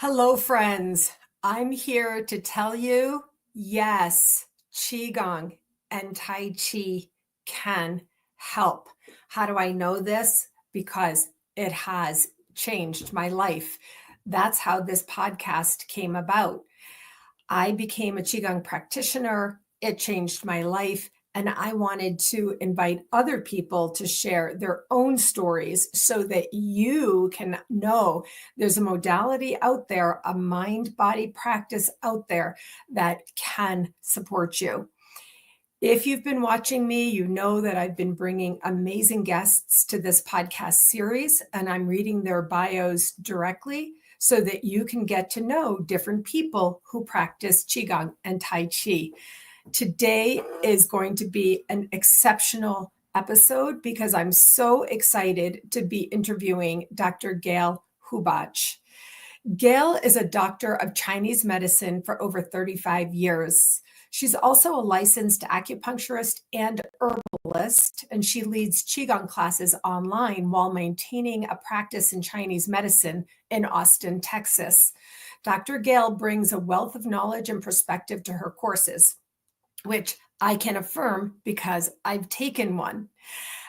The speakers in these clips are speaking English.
Hello, friends. I'm here to tell you, yes, Qigong and Tai Chi can help. How do I know this? Because it has changed my life. That's how this podcast came about. I became a Qigong practitioner. It changed my life. And I wanted to invite other people to share their own stories so that you can know there's a modality out there, a mind body practice out there that can support you. If you've been watching me, you know that I've been bringing amazing guests to this podcast series, and I'm reading their bios directly so that you can get to know different people who practice Qigong and Tai Chi. Today is going to be an exceptional episode because I'm so excited to be interviewing Dr. Gayl Hubatch. Gayl is a doctor of Chinese medicine for over 35 years. She's also a licensed acupuncturist and herbalist, and she leads Qigong classes online while maintaining a practice in Chinese medicine in Austin, Texas. Dr. Gayl brings a wealth of knowledge and perspective to her courses, which I can affirm because I've taken one.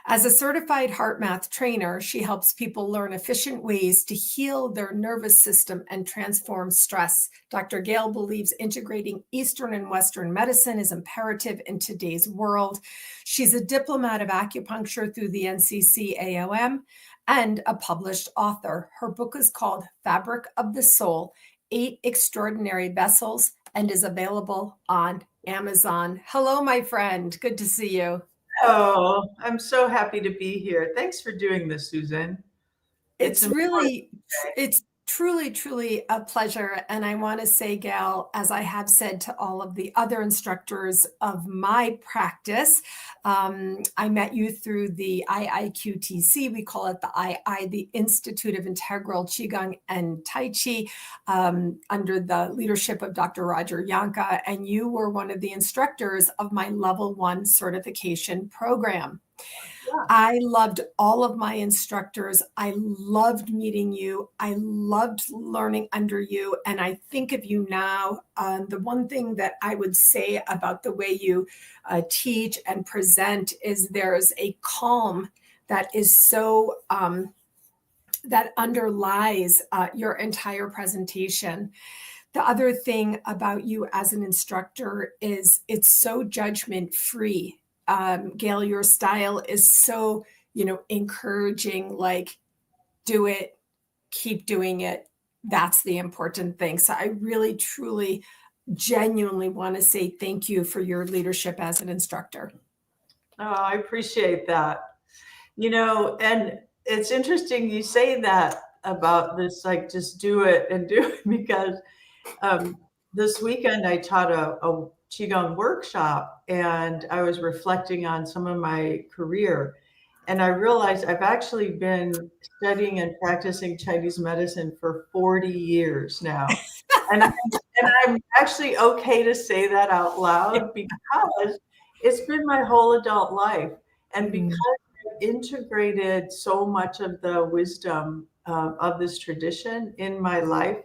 As a certified heart math trainer, she helps people learn efficient ways to heal their nervous system and transform stress. Dr. Gayl believes integrating Eastern and Western medicine is imperative in today's world. She's a diplomat of acupuncture through the NCCAOM and a published author. Her book is called Fabric of the Soul, 8 Extraordinary Vessels, and is available on Amazon. Hello, my friend. Good to see you. Oh, I'm so happy to be here. Thanks for doing this, Susan. It's important. It's truly a pleasure. And I want to say, Gayl, as I have said to all of the other instructors of my practice, I met you through the IIQTC. We call it the Institute of Integral Qigong and Tai Chi, under the leadership of Dr. Roger Yanka. And you were one of the instructors of my level 1 certification program. Yeah. I loved all of my instructors. I loved meeting you. I loved learning under you. And I think of you now. The one thing that I would say about the way you teach and present is there's a calm that is so, that underlies your entire presentation. The other thing about you as an instructor is it's so judgment free. Gayl, your style is so, encouraging, like, do it, keep doing it. That's the important thing. So I really, truly, genuinely want to say thank you for your leadership as an instructor. Oh, I appreciate that. And it's interesting you say that about this, like, just do it and do it because this weekend I taught a Qigong workshop and I was reflecting on some of my career. And I realized I've actually been studying and practicing Chinese medicine for 40 years now. And I'm actually okay to say that out loud because it's been my whole adult life. And because I've integrated so much of the wisdom of this tradition in my life,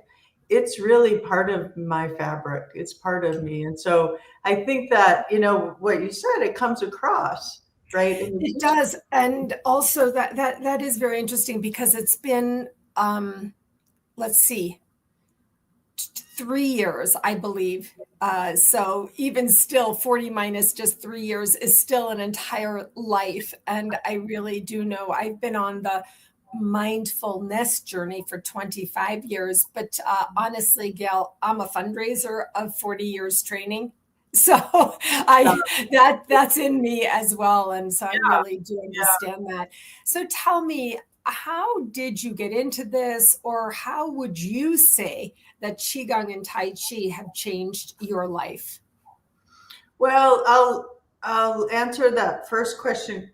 it's really part of my fabric. It's part of me. And so I think that, what you said, it comes across, right? It does. And also that is very interesting because it's been, let's see, 3 years, I believe. So even still, 40 minus just 3 years is still an entire life. And I really do know I've been on the mindfulness journey for 25 years. But honestly, Gayl, I'm a fundraiser of 40 years training. So that's in me as well. And so I really do understand that. So tell me, how did you get into this, or how would you say that Qigong and Tai Chi have changed your life? Well, I'll answer that first question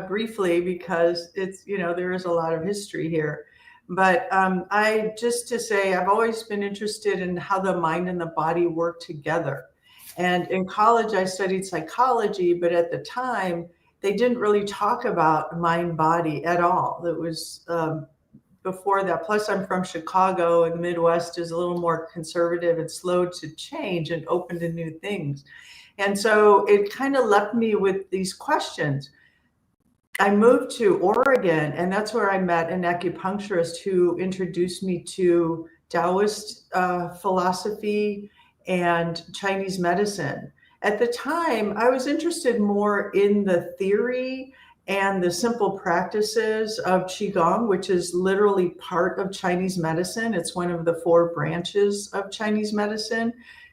briefly because there is a lot of history here. But just to say, I've always been interested in how the mind and the body work together. And in college, I studied psychology, but at the time, they didn't really talk about mind body at all. It was before that. Plus, I'm from Chicago, and the Midwest is a little more conservative and slow to change and open to new things. And so it kind of left me with these questions. I moved to Oregon, and that's where I met an acupuncturist who introduced me to Taoist philosophy and Chinese medicine. At the time, I was interested more in the theory and the simple practices of Qigong, which is literally part of Chinese medicine. It's one of the four branches of Chinese medicine.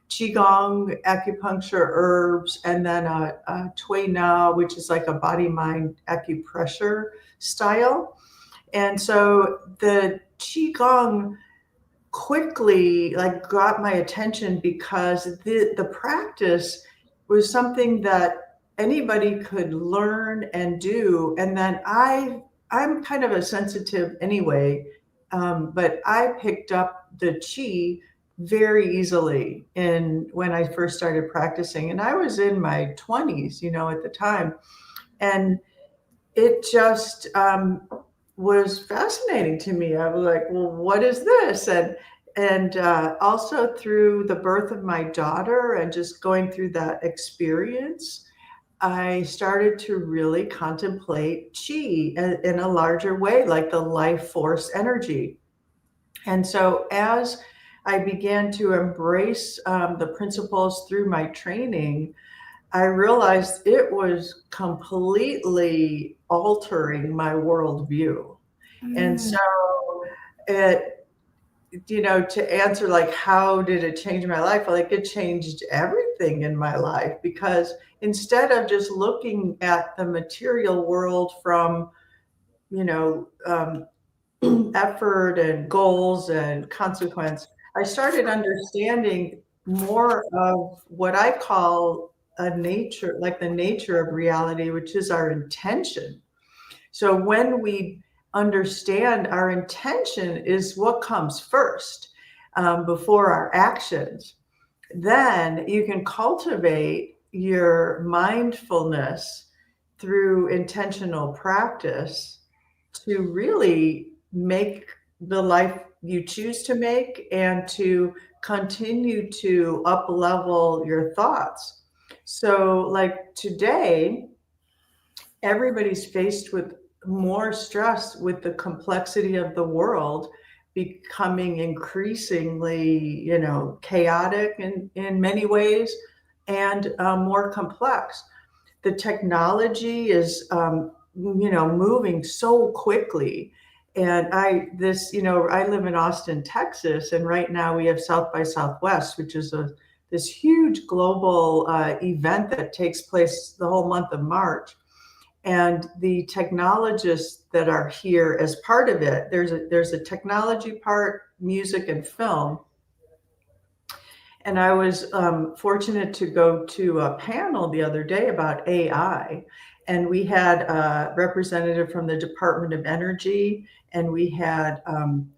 Qigong, acupuncture, herbs, and then a Tui Na, which is like a body-mind acupressure style. And so the Qigong quickly like got my attention because the practice was something that anybody could learn and do. And then I'm kind of a sensitive anyway, but I picked up the Qi very easily in when I first started practicing, and I was in my 20s, at the time, and it just was fascinating to me. I was like, well, what is this? And also through the birth of my daughter and just going through that experience, I started to really contemplate Qi in a larger way, like the life force energy. And so as I began to embrace the principles through my training, I realized it was completely altering my worldview. And so it, to answer like, how did it change my life? Like it changed everything in my life, because instead of just looking at the material world from, effort and goals and consequence, I started understanding more of what I call a nature, like the nature of reality, which is our intention. So when we understand our intention is what comes first, before our actions, then you can cultivate your mindfulness through intentional practice to really make the life you choose to make and to continue to up level your thoughts. So like today, everybody's faced with more stress with the complexity of the world becoming increasingly, chaotic in many ways, and more complex. The technology is, moving so quickly. And I live in Austin, Texas, and right now we have South by Southwest, which is this huge global event that takes place the whole month of March. And the technologists that are here as part of it, there's a technology part, music and film. And I was fortunate to go to a panel the other day about AI. And we had a representative from the Department of Energy, and we had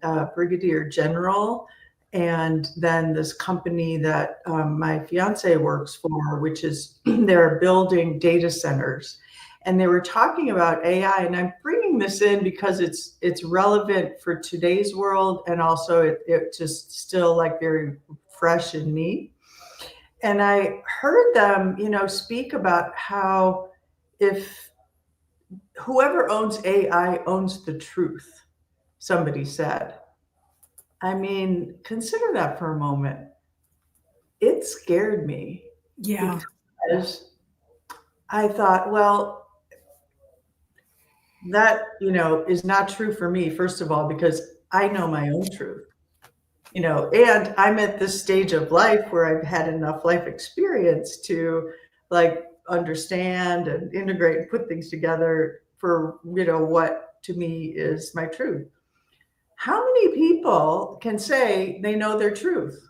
a brigadier general, and then this company that my fiance works for, which is they're building data centers. And they were talking about AI, and I'm bringing this in because it's relevant for today's world, and also it just still like very fresh in me. And I heard them, speak about how if whoever owns AI owns the truth, somebody said. I mean, consider that for a moment. It scared me Yeah. because I thought, well, that, is not true for me, first of all, because I know my own truth. And I'm at this stage of life where I've had enough life experience to like understand and integrate and put things together for, what to me is my truth. How many people can say they know their truth?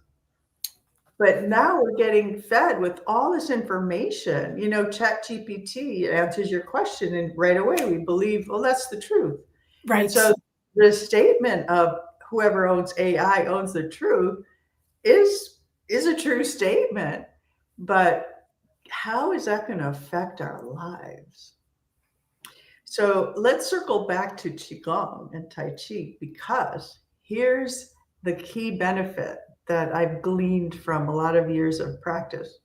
But now we're getting fed with all this information. ChatGPT answers your question, and right away we believe, well, that's the truth. Right. And so the statement of whoever owns AI owns the truth is a true statement. But how is that going to affect our lives? So let's circle back to Qigong and Tai Chi, because here's the key benefit that I've gleaned from a lot of years of practice.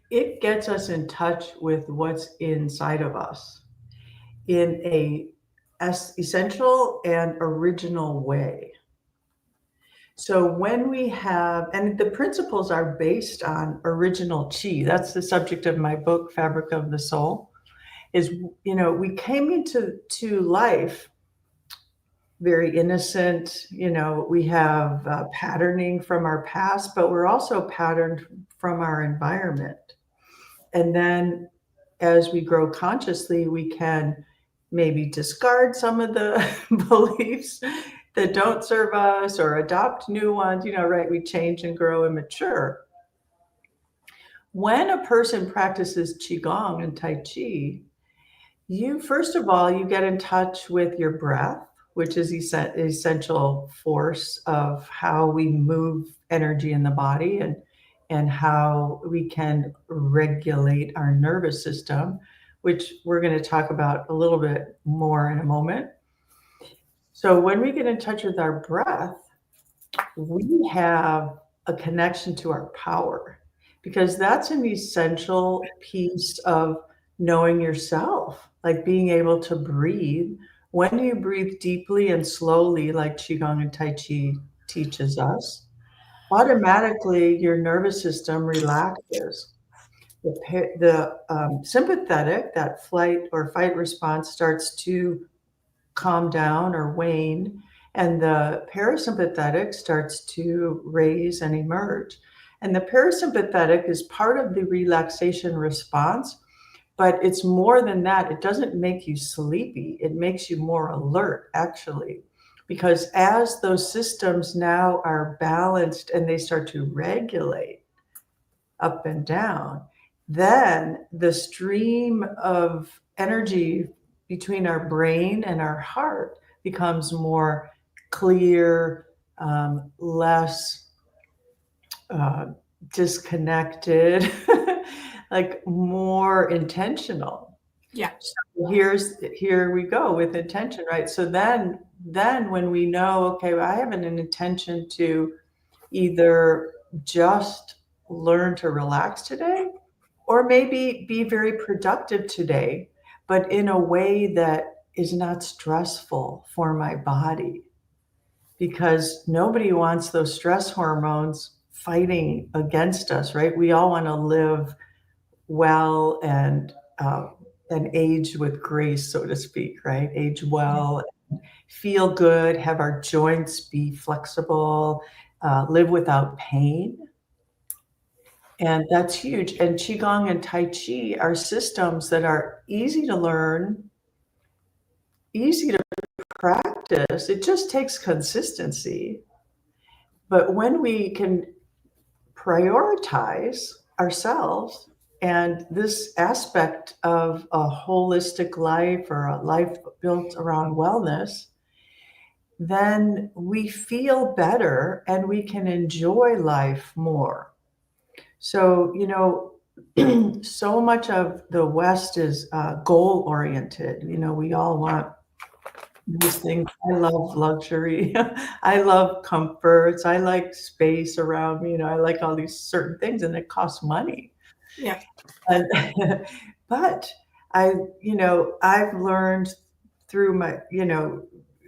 It gets us in touch with what's inside of us in a essential and original way. So when we have, and the principles are based on original chi, that's the subject of my book, Fabric of the Soul, is, we came into life very innocent. We have patterning from our past, but we're also patterned from our environment. And then as we grow consciously, we can maybe discard some of the beliefs that don't serve us or adopt new ones, right? We change and grow and mature. When a person practices Qigong and Tai Chi, first of all, you get in touch with your breath, which is essential force of how we move energy in the body, and how we can regulate our nervous system, which we're going to talk about a little bit more in a moment. So when we get in touch with our breath, we have a connection to our power, because that's an essential piece of knowing yourself, like being able to breathe. When you breathe deeply and slowly, like Qigong and Tai Chi teaches us, automatically your nervous system relaxes. The sympathetic, that flight or fight response, starts to calm down or wane, and the parasympathetic starts to raise and emerge. And the parasympathetic is part of the relaxation response, but it's more than that. It doesn't make you sleepy. It makes you more alert, actually, because as those systems now are balanced and they start to regulate up and down, then the stream of energy between our brain and our heart becomes more clear, less disconnected, like more intentional. Yeah. So here we go with intention, right? So then when we know, okay, well, I have an intention to either just learn to relax today, or maybe be very productive today, but in a way that is not stressful for my body, because nobody wants those stress hormones fighting against us, right? We all want to live well and age with grace, so to speak, right? Age well, feel good, have our joints be flexible, live without pain. And that's huge. And Qigong and Tai Chi are systems that are easy to learn, easy to practice. It just takes consistency. But when we can prioritize ourselves and this aspect of a holistic life, or a life built around wellness, then we feel better and we can enjoy life more. So, so much of the West is goal oriented. We all want these things. I love luxury. I love comforts. I like space around me. I like all these certain things, and it costs money. Yeah. And, but I've learned through my,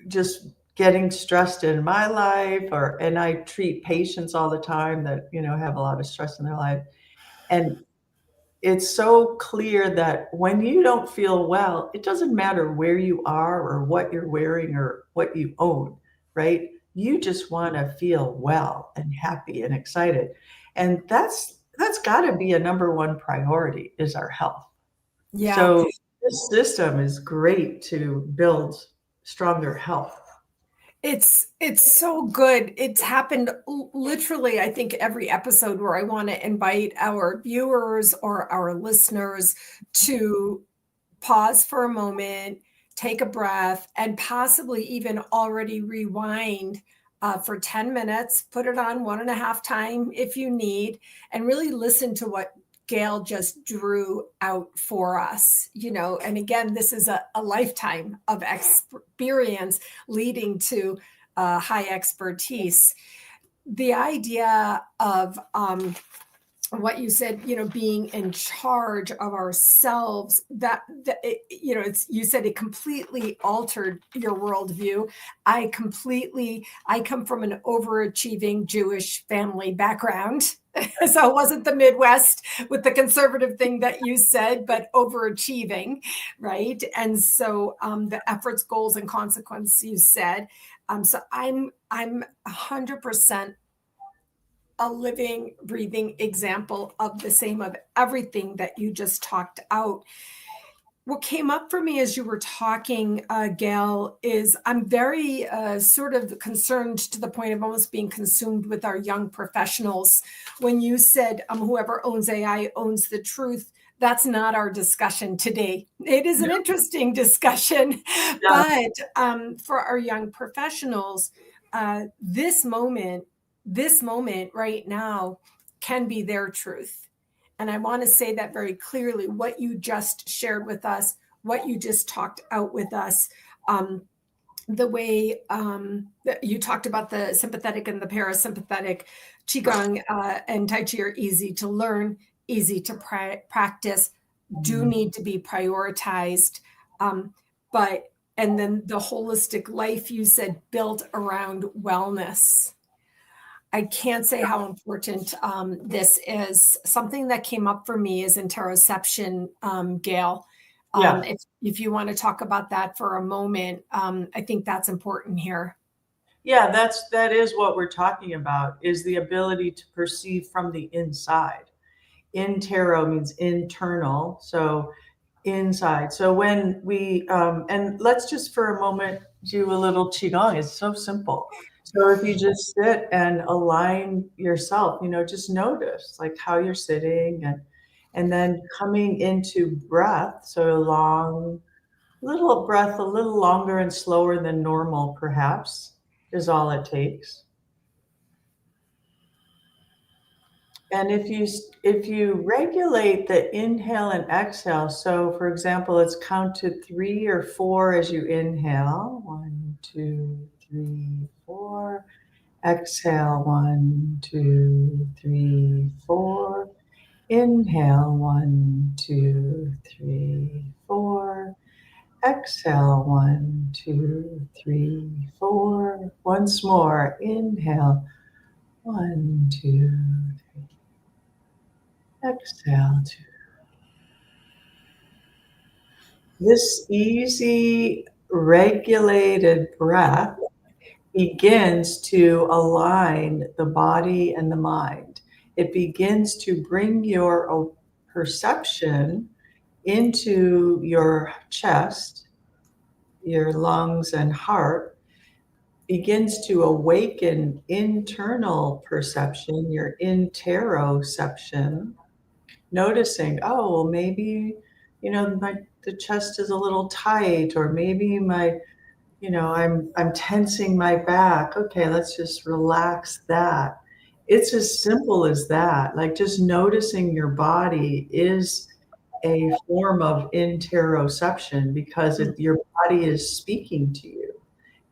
just getting stressed in my life, and I treat patients all the time that, have a lot of stress in their life. And it's so clear that when you don't feel well, it doesn't matter where you are or what you're wearing or what you own, right? You just want to feel well and happy and excited. And that's got to be a number one priority, is our health. Yeah. So this system is great to build stronger health. It's so good. It's happened literally, I think, every episode where I want to invite our viewers or our listeners to pause for a moment, take a breath, and possibly even already rewind for 10 minutes, put it on 1.5 times if you need, and really listen to what Gayl just drew out for us, and again, this is a lifetime of experience leading to high expertise. The idea of what you said, being in charge of ourselves, you said it completely altered your worldview. I come from an overachieving Jewish family background. So it wasn't the Midwest with the conservative thing that you said, but overachieving, right? And so the efforts, goals, and consequence you said. So I'm 100% a living, breathing example of the same, of everything that you just talked out. What came up for me as you were talking, Gayl, is I'm very sort of concerned to the point of almost being consumed with our young professionals. When you said whoever owns AI owns the truth, that's not our discussion today. It is an interesting discussion, but for our young professionals, this moment right now can be their truth. And I want to say that very clearly, what you just shared with us, what you just talked out with us, the way you talked about the sympathetic and the parasympathetic. Qigong and Tai Chi are easy to learn, easy to practice, do need to be prioritized. And then the holistic life, you said, built around wellness. I can't say how important this is. Something that came up for me is interoception, Gayl. If you want to talk about that for a moment, I think that's important here. Yeah, that is what we're talking about, is the ability to perceive from the inside. Intero means internal, so inside. So when we, and let's just for a moment do a little Qigong. It's so simple. So if you just sit and align yourself, just notice like how you're sitting, and then coming into breath. So long, little breath, a little longer and slower than normal, perhaps, is all it takes. And if you regulate the inhale and exhale, so for example, let's count to 3 or 4 as you inhale. 1, 2, 3, 4. Exhale, 1, 2, 3, 4. Inhale, 1, 2, 3, 4. Exhale, 1, 2, 3, 4. Once more. Inhale, 1, 2, 3. Exhale, 2. This easy, regulated breath begins to align the body and the mind. It begins to bring your perception into your chest, your lungs and heart, begins to awaken internal perception, your interoception, noticing, oh, well, maybe, the chest is a little tight, or maybe I'm tensing my back. Okay, let's just relax that. It's as simple as that. Like just noticing your body is a form of interoception, because your body is speaking to you.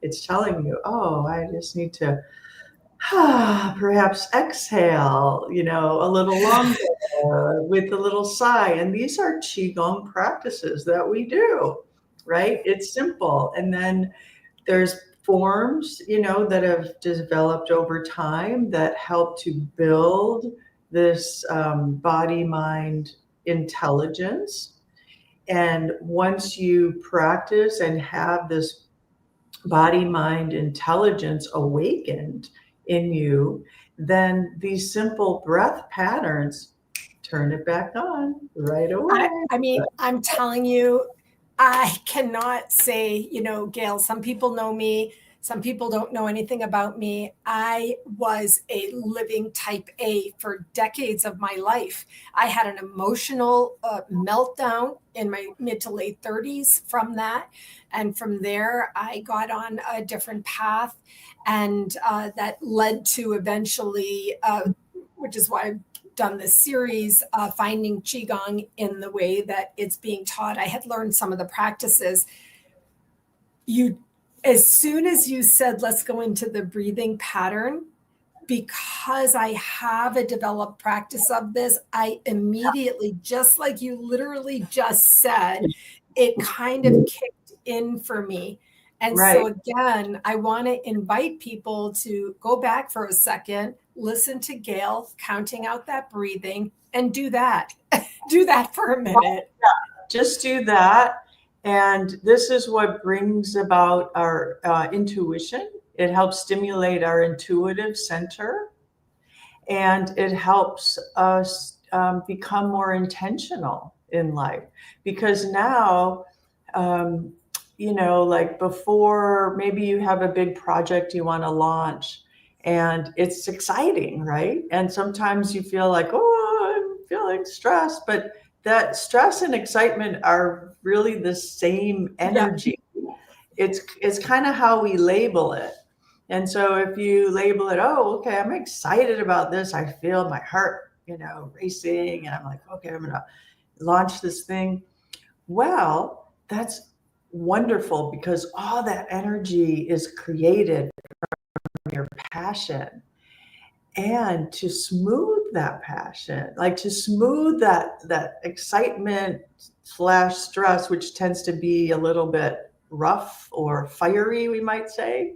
It's telling you, oh, I just need to perhaps exhale, a little longer with a little sigh. And these are Qigong practices that we do, right? It's simple. And then there's forms, that have developed over time that help to build this body-mind intelligence. And once you practice and have this body-mind intelligence awakened in you, then these simple breath patterns turn it back on right away. I mean, I'm telling you, I cannot say, Gayl, some people know me, some people don't know anything about me. I was a living type A for decades of my life. I had an emotional meltdown in my mid to late 30s from that. And from there, I got on a different path. And that led to eventually, which is why done this series, Finding Qigong in the way that it's being taught, I had learned some of the practices. As soon as you said, let's go into the breathing pattern, because I have a developed practice of this, I immediately, just like you literally just said, it kind of kicked in for me. And so again, I want to invite people to go back for a second, listen to Gayl counting out that breathing, and do that. Do that for a minute. Just do that. And this is what brings about our intuition. It helps stimulate our intuitive center, and it helps us become more intentional in life. Because now, like before, maybe you have a big project you want to launch, and it's exciting, right? And sometimes you feel like, oh, I'm feeling stressed, but that stress and excitement are really the same energy. Yeah. It's kind of how we label it. And so if you label it, oh, okay, I'm excited about this. I feel my heart, racing, and I'm like, okay, I'm going to launch this thing. Well, that's wonderful, because all that energy is created from your passion. And to smooth that passion, like to smooth that excitement / stress, which tends to be a little bit rough or fiery, we might say,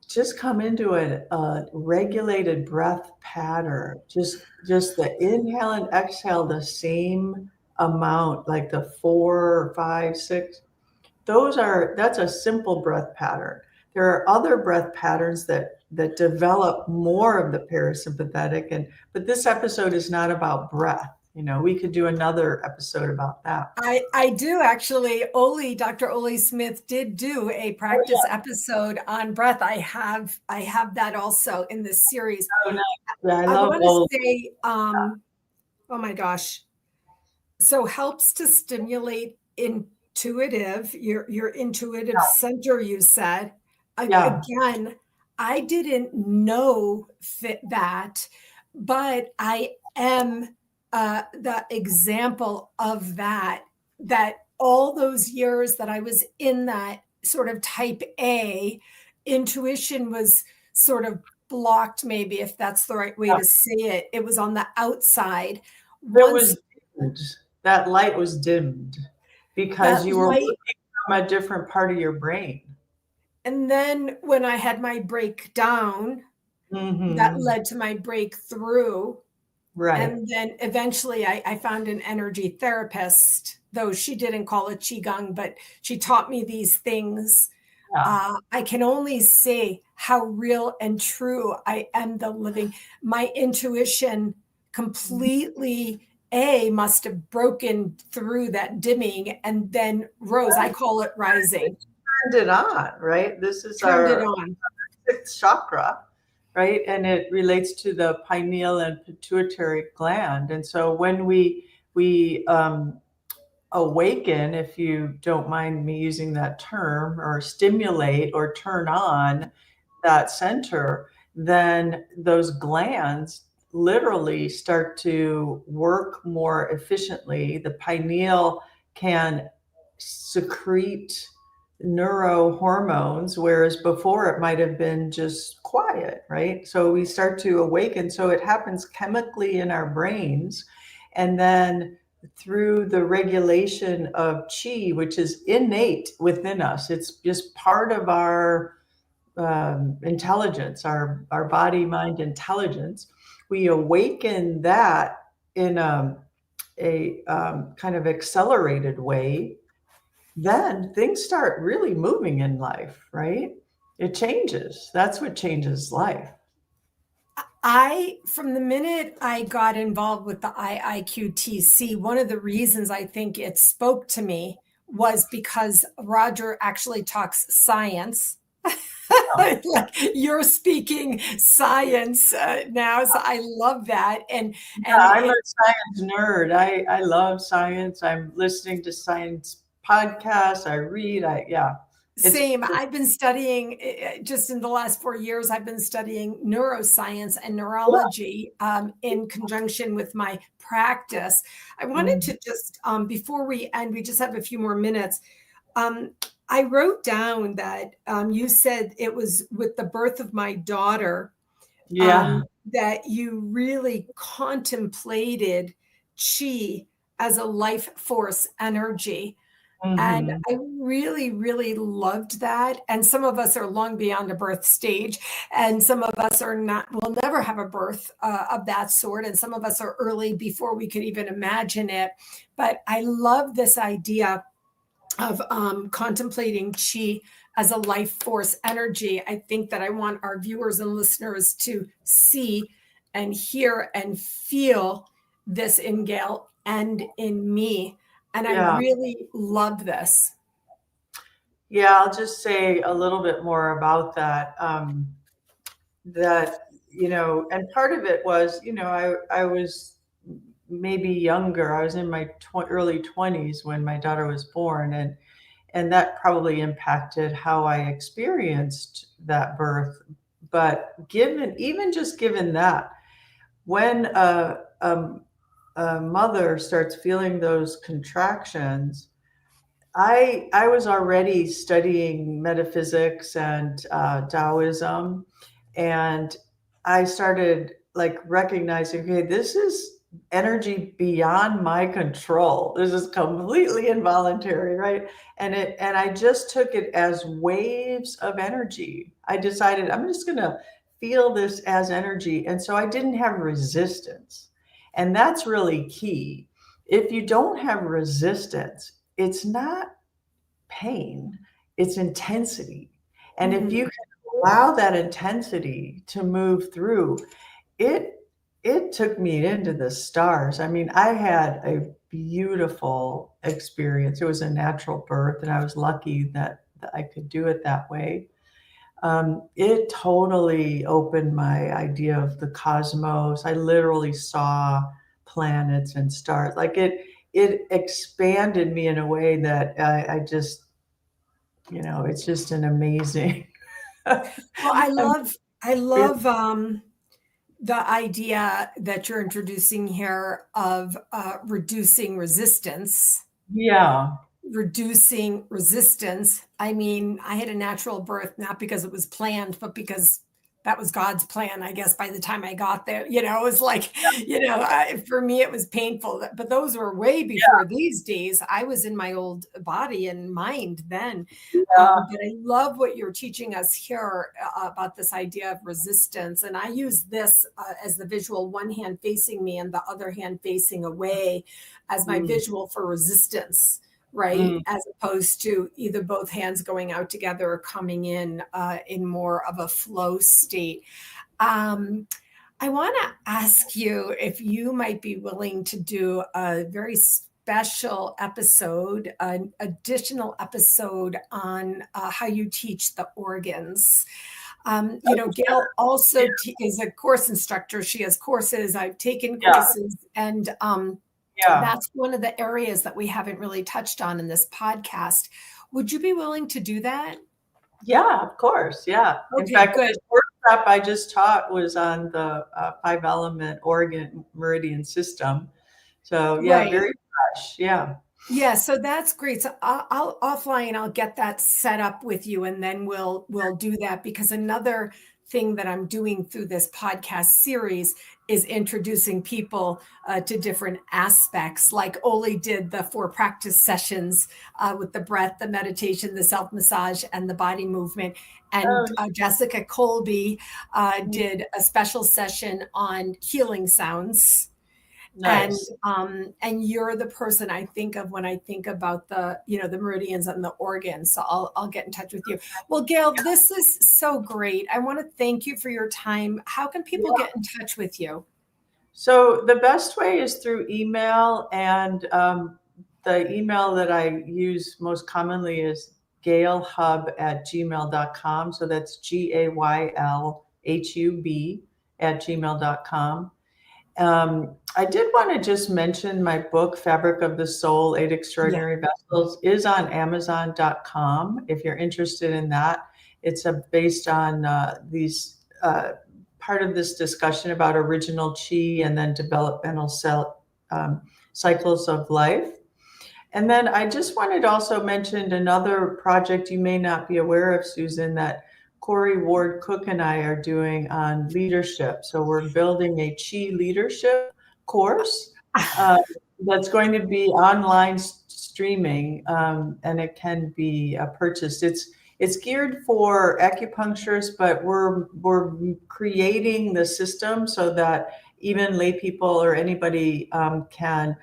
just come into a regulated breath pattern. Just the inhale and exhale the same amount, like the 4, 5, 6. That's a simple breath pattern. There are other breath patterns that develop more of the parasympathetic, but this episode is not about breath. We could do another episode about that. I do actually. Dr. Oli Smith did do a practice episode on breath. I have that also in this series. Oh, nice. Yeah, I want to say, oh my gosh. So helps to stimulate your intuitive center, you said. Again, I didn't know that, but I am the example of that all those years that I was in that sort of type A, intuition was sort of blocked, maybe, if that's the right way to say it. It was on the outside. That light was dimmed because you were looking from a different part of your brain. And then when I had my breakdown, that led to my breakthrough. Right. And then eventually I found an energy therapist, though she didn't call it Qigong, but she taught me these things. Yeah. I can only say how real and true I am the living. My intuition completely must have broken through that dimming and then rose. I call it rising. Turned it on, right? This is our sixth chakra, right? And it relates to the pineal and pituitary gland. And so when we awaken, if you don't mind me using that term, or stimulate or turn on that center, then those glands literally start to work more efficiently. The pineal can secrete neurohormones, whereas before it might have been just quiet, right? So we start to awaken. So it happens chemically in our brains. And then through the regulation of Qi, which is innate within us, it's just part of our intelligence, our body, mind intelligence. We awaken that in a kind of accelerated way. Then things start really moving in life, right? It changes. That's what changes life. From the minute I got involved with the IIQTC, one of the reasons I think it spoke to me was because Roger actually talks science. Like you're speaking science now, so I love that. And I'm a science nerd. I love science. I'm listening to science podcasts. I read. Same. I've been studying just in the last 4 years. I've been studying neuroscience and neurology in conjunction with my practice. I wanted to just, before we end, we just have a few more minutes. I wrote down that you said it was with the birth of my daughter Yeah. that you really contemplated chi as a life force energy. And Hmm. I really, really loved that. And some of us are long beyond a birth stage, and some of us are not, will never have a birth of that sort. And some of us are early before we could even imagine it. But I love this idea of contemplating chi as a life force energy. I think that I want our viewers and listeners to see and hear and feel this in Gayl and in me. And I Yeah. really love this. Yeah. I'll just say a little bit more about that. And part of it was, I was maybe younger. I was in my early 20s when my daughter was born, and that probably impacted how I experienced that birth. But given that, when a mother starts feeling those contractions, I was already studying metaphysics and Taoism, and I started like recognizing, okay, this is energy beyond my control. This is completely involuntary, right? And I just took it as waves of energy. I decided I'm just going to feel this as energy, and so I didn't have resistance, and that's really key. If you don't have resistance, it's not pain, it's intensity. And if you Mhm. can allow that intensity to move through, it it took me into the stars. I mean, I had a beautiful experience. It was a natural birth, and I was lucky that I could do it that way. It totally opened my idea of the cosmos. I literally saw planets and stars. Like it expanded me in a way that I just, it's just an amazing. Well, I Amazing. love the idea that you're introducing here of Yeah, reducing resistance. I mean, I had a natural birth, not because it was planned, but because that was God's plan, I guess, by the time I got there. It was like, for me, it was painful. But those were way before these days. I was in my old body and mind then. yeah, But I love what you're teaching us here about this idea of resistance. And I use this as the visual, one hand facing me and the other hand facing away, as my mm, visual for resistance, right? mm. As opposed to either both hands going out together or coming in more of a flow state. Um, I want to ask you if you might be willing to do a very special episode, an additional episode on how you teach the organs. Gayl also is a course instructor. She has courses. I've taken Yeah, courses, and yeah, that's one of the areas that we haven't really touched on in this podcast. Would you be willing to do that? yeah, of course. Yeah. In Okay, fact, good. this workshop I just taught was on the five element organ meridian system. So yeah, Right. very fresh. Yeah. Yeah, so that's great. So I'll offline, I'll get that set up with you, and then we'll do that, because another thing that I'm doing through this podcast series is introducing people to different aspects. Like Oli did the 4 practice sessions with the breath, the meditation, the self massage, and the body movement. Oh, And Jessica Colby did a special session on healing sounds, and nice. you're the person I think of when I think about the meridians and the organs. So I'll get in touch with you. Well, Gayl, this is so great. I want to thank you for your time. How can people get in touch with you? So the best way is through email, and the email that I use most commonly is gaylhub@gmail.com. So that's GAYLHUB at gmail.com. I did want to just mention my book, Fabric of the Soul, Eight Yeah. Extraordinary Vessels, is on Amazon.com. If you're interested in that, it's based on these part of this discussion about original chi and then developmental cycles of life. And then I just wanted to also mention another project you may not be aware of, Susan, that Corey Ward Cook and I are doing on leadership. So we're building a Chi leadership course that's going to be online streaming, and it can be purchased. It's geared for acupuncturists, but we're creating the system so that even lay people or anybody can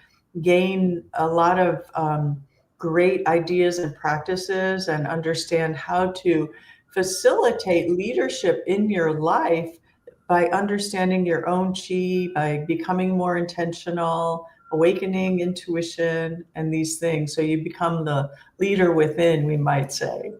gain a lot of great ideas and practices and understand how to facilitate leadership in your life by understanding your own chi, by becoming more intentional, awakening intuition, and these things. So you become the leader within, we might say.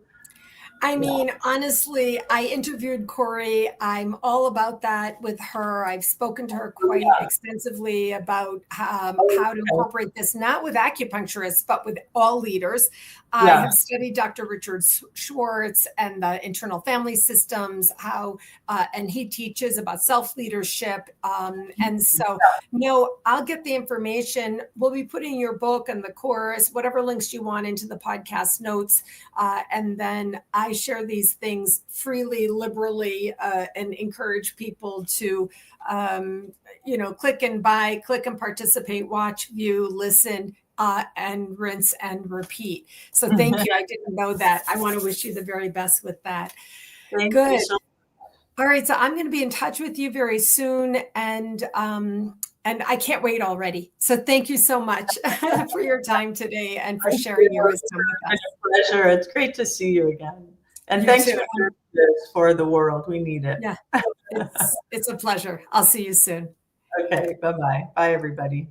I Yeah. mean, honestly, I interviewed Corey. I'm all about that with her. I've spoken to her quite Yeah. extensively about how to Okay. incorporate this, not with acupuncturists, but with all leaders. I Yeah. have studied Dr. Richard Schwartz and the internal family systems, and he teaches about self-leadership. And so, no, I'll get the information. We'll be putting your book and the course, whatever links you want, into the podcast notes. And then I share these things freely, liberally, and encourage people to, click and buy, click and participate, watch, view, listen, and rinse and repeat. So thank you. I didn't know that. I want to wish you the very best with that. Thank Good. you so much. All right. So I'm going to be in touch with you very soon. And I can't wait already. So thank you so much for your time today and for sharing your wisdom with us. It's a pleasure. It's great to see you again. And You thanks too. for doing this for the world. We need it. Yeah, it's a pleasure. I'll see you soon. Okay, bye-bye. Bye, everybody.